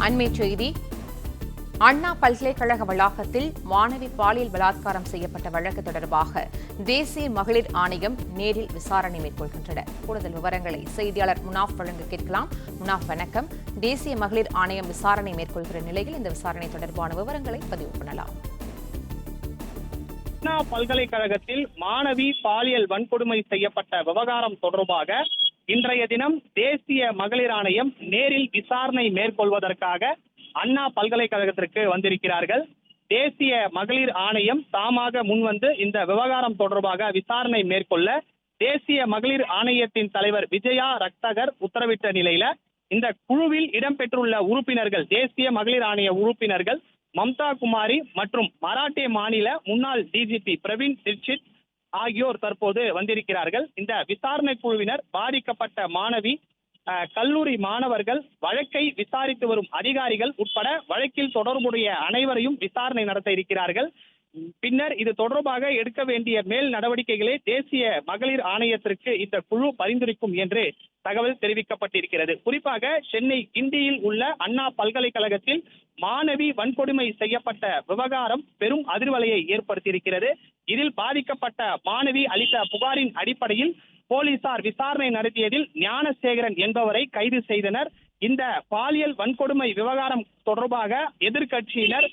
அண்மைச் செய்தி. அண்ணா பல்கலைக்கழக வளாகத்தில் மாணவி பாலியல் பலாத்காரம் செய்யப்பட்ட வழக்கு தொடர்பாக தேசிய மகளிர் ஆணையம் நேரில் விசாரணை மேற்கொள்கின்றன. கூடுதல் விவரங்களை செய்தியாளர் முனாஃப் வழங்க கேட்கலாம். முனாஃப், வணக்கம். தேசிய மகளிர் ஆணையம் விசாரணை மேற்கொள்கிற நிலையில் இந்த விசாரணை தொடர்பான விவரங்களை பதிவு பண்ணலாம். அண்ணா பல்கலைக்கழகத்தில் மாணவி பாலியல் வன்கொடுமை செய்யப்பட்ட விவகாரம் தொடர்பாக இன்றைய தினம் தேசிய மகளிர் ஆணையம் நேரில் விசாரணை மேற்கொள்வதற்காக அண்ணா பல்கலைக்கழகத்திற்கு வந்திருக்கிறார்கள். தேசிய மகளிர் ஆணையம் தாமாக முன்வந்து இந்த விவகாரம் தொடர்பாக விசாரணை மேற்கொள்ள தேசிய மகளிர் ஆணையத்தின் தலைவர் விஜயா ரக்தகர் உத்தரவிட்ட நிலையில இந்த குழுவில் இடம்பெற்றுள்ள உறுப்பினர்கள், தேசிய மகளிர் ஆணைய உறுப்பினர்கள் மம்தா குமாரி மற்றும் மராட்டிய மாநில முன்னாள் டிஜிபி பிரவீன் தீட்சித் ஆகியோர் தற்போது வந்திருக்கிறார்கள். இந்த விசாரணை குழுவினர் பாதிக்கப்பட்ட மாணவி, கல்லூரி மாணவர்கள், வழக்கை விசாரித்து வரும் அதிகாரிகள் உட்பட வழக்கில் தொடர்புடைய அனைவரையும் விசாரணை நடத்த இருக்கிறார்கள். பின்னர் இது தொடர்பாக எடுக்க வேண்டிய மேல் நடவடிக்கைகளை தேசிய மகளிர் ஆணையத்திற்கு இந்த குழு பரிந்துரைக்கும் என்று தகவல் தெரிவிக்கப்பட்டிருக்கிறது. குறிப்பாக சென்னை கிண்டியில் உள்ள அண்ணா பல்கலைக்கழகத்தில் மாணவி வன்கொடுமை செய்யப்பட்ட விவகாரம் பெரும் அதிர்வலையை ஏற்படுத்தியிருக்கிறது. இதில் பாதிக்கப்பட்ட மாணவி அளித்த புகாரின் அடிப்படையில் போலீசார் விசாரணை நடத்தியதில் ஞானசேகரன் என்பவரை கைது செய்தனர். இந்த பாலியல் வன்கொடுமை விவகாரம் தொடர்பாக எதிர்க்கட்சியினர்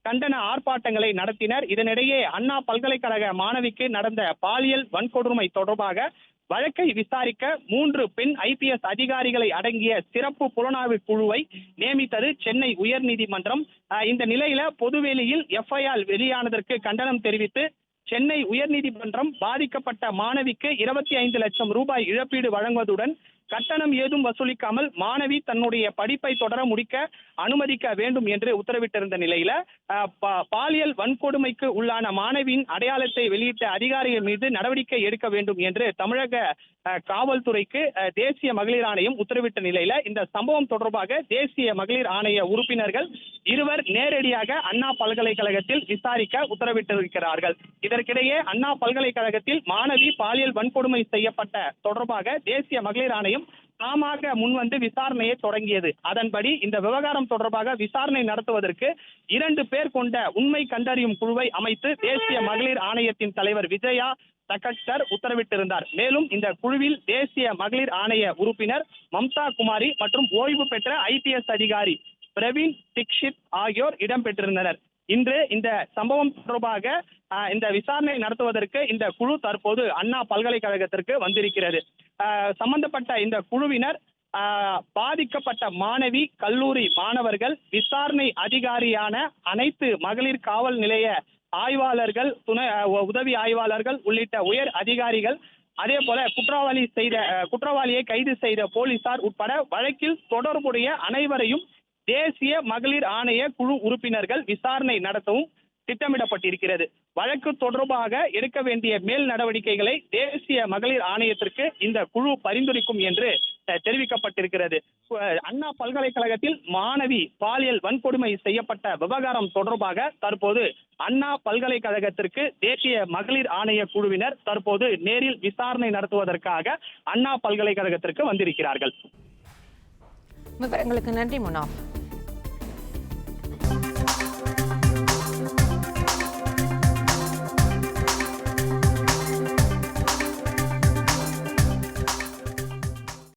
கண்டன ஆர்ப்பாட்டங்களை நடத்தினர். இதனிடையே அண்ணா பல்கலைக்கழக மாணவிக்கு நடந்த பாலியல் வன்கொடுமை தொடர்பாக வழக்கை விசாரிக்க 3 பெண் IPS அதிகாரிகளை அடங்கிய சிறப்பு புலனாய்வு குழுவை நியமித்தது சென்னை உயர்நீதிமன்றம். இந்த நிலையில பொதுவெளியில் FIR வெளியானதற்கு கண்டனம் தெரிவித்து சென்னை உயர்நீதிமன்றம் பாதிக்கப்பட்ட மாணவிக்கு 25 லட்சம் ரூபாய் இழப்பீடு வழங்குவதுடன் கட்டணம் ஏதும் வசூலிக்காமல் மாணவி தன்னுடைய படிப்பை தொடர முடிக்க அனுமதிக்க வேண்டும் என்று உத்தரவிட்டிருந்த நிலையில பாலியல் வன்கொடுமைக்கு உள்ளான மாணவியின் அடையாளத்தை வெளியிட்ட அதிகாரிகள் மீது நடவடிக்கை எடுக்க வேண்டும் என்று தமிழக காவல்துறைக்கு தேசிய மகளிர் ஆணையம் உத்தரவிட்ட நிலையில இந்த சம்பவம் தொடர்பாக தேசிய மகளிர் ஆணைய உறுப்பினர்கள் இருவர் நேரடியாக அண்ணா பல்கலைக்கழகத்தில் விசாரிக்க உத்தரவிட்டிருக்கிறார்கள். இதற்கிடையே அண்ணா பல்கலைக்கழகத்தில் மாணவி பாலியல் வன்கொடுமை செய்யப்பட்ட தொடர்பாக தேசிய மகளிர் ஆணையம் தாமாக முன்வந்து விசாரணையை தொடங்கியது. அதன்படி இந்த விவகாரம் தொடர்பாக விசாரணை நடத்துவதற்கு 2 பேர் கொண்ட உண்மை கண்டறியும் குழுவை அமைத்து தேசிய மகளிர் ஆணையத்தின் தலைவர் விஜயா ரக்தகர் உத்தரவிட்டிருந்தார். மேலும் இந்த குழுவில் தேசிய மகளிர் ஆணைய உறுப்பினர் மம்தா குமாரி மற்றும் ஓய்வு பெற்ற IPS அதிகாரி பிரவீன் தீட்சித் ஆகியோர் இடம்பெற்றிருந்தனர். இன்று இந்த சம்பவம் தொடர்பாக இந்த விசாரணை நடத்துவதற்கு இந்த குழு தற்போது அண்ணா பல்கலைக்கழகத்திற்கு வந்திருக்கிறது. சம்பந்தப்பட்ட இந்த குழுவினர் பாதிக்கப்பட்ட மாணவி, கல்லூரி மாணவர்கள், விசாரணை அதிகாரியான அனைத்து மகளிர் காவல் நிலைய ஆய்வாளர்கள், உதவி ஆய்வாளர்கள் உள்ளிட்ட உயர் அதிகாரிகள், அதே போல குற்றவாளியை கைது செய்த போலீசார் உட்பட வழக்கில் தொடர்புடைய அனைவரையும் தேசிய மகளிர் ஆணைய குழு உறுப்பினர்கள் விசாரணை நடத்தவும் திட்டமிடப்பட்டிருக்கிறது. வழக்கு தொடர்பாக எடுக்க வேண்டிய மேல் நடவடிக்கைகளை தேசிய மகளிர் ஆணையத்திற்கு இந்த குழு பரிந்துரைக்கும் என்று தெரிவிக்கப்பட்டிருக்கிறது. அண்ணா பல்கலைக்கழகத்தில் மாணவி பாலியல் வன்கொடுமை செய்யப்பட்ட விவகாரம் தொடர்பாக தற்போது அண்ணா பல்கலைக்கழகத்திற்கு தேசிய மகளிர் ஆணைய குழுவினர் தற்போது நேரில் விசாரணை நடத்துவதற்காக அண்ணா பல்கலைக்கழகத்திற்கு வந்திருக்கிறார்கள். விவரங்களுக்கு நன்றி முனாஃப்.